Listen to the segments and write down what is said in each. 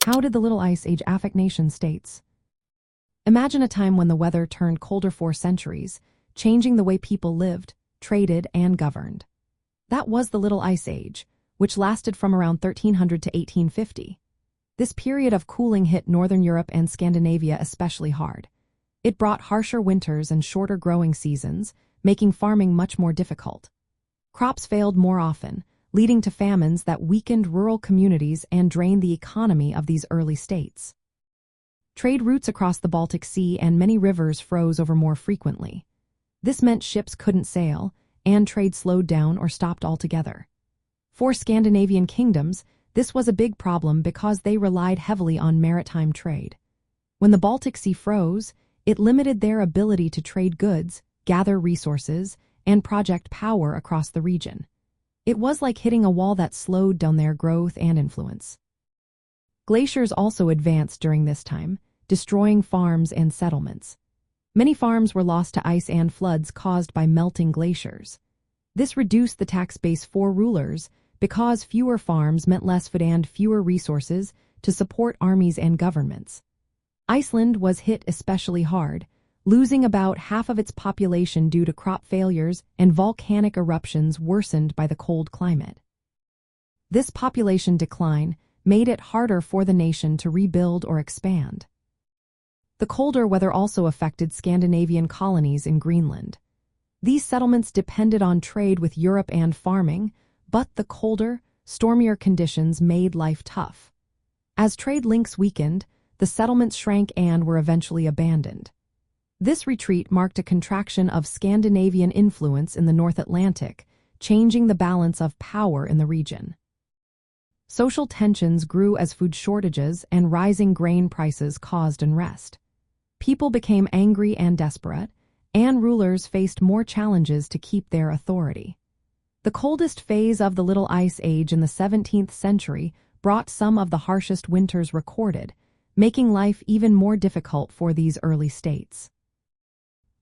How did the Little Ice Age affect nation states? Imagine a time when the weather turned colder for centuries, changing the way people lived, traded, and governed. That was the Little Ice Age, which lasted from around 1300 to 1850. This period of cooling hit Northern Europe and Scandinavia especially hard. It brought harsher winters and shorter growing seasons, making farming much more difficult. Crops failed more often, leading to famines that weakened rural communities and drained the economy of these early states. Trade routes across the Baltic Sea and many rivers froze over more frequently. This meant ships couldn't sail, and trade slowed down or stopped altogether. For Scandinavian kingdoms, this was a big problem because they relied heavily on maritime trade. When the Baltic Sea froze, it limited their ability to trade goods, gather resources, and project power across the region. It was like hitting a wall that slowed down their growth and influence. Glaciers also advanced during this time, destroying farms and settlements. Many farms were lost to ice and floods caused by melting glaciers. This reduced the tax base for rulers because fewer farms meant less food and fewer resources to support armies and governments. Iceland was hit especially hard, losing about half of its population due to crop failures and volcanic eruptions worsened by the cold climate. This population decline made it harder for the nation to rebuild or expand. The colder weather also affected Scandinavian colonies in Greenland. These settlements depended on trade with Europe and farming, but the colder, stormier conditions made life tough. As trade links weakened, the settlements shrank and were eventually abandoned. This retreat marked a contraction of Scandinavian influence in the North Atlantic, changing the balance of power in the region. Social tensions grew as food shortages and rising grain prices caused unrest. People became angry and desperate, and rulers faced more challenges to keep their authority. The coldest phase of the Little Ice Age in the 17th century brought some of the harshest winters recorded, making life even more difficult for these early states.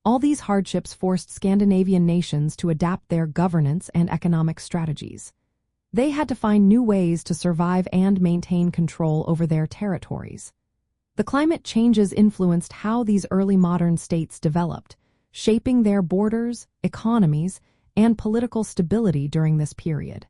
All these hardships forced Scandinavian nations to adapt their governance and economic strategies. They had to find new ways to survive and maintain control over their territories. The climate changes influenced how these early modern states developed, shaping their borders, economies, and political stability during this period.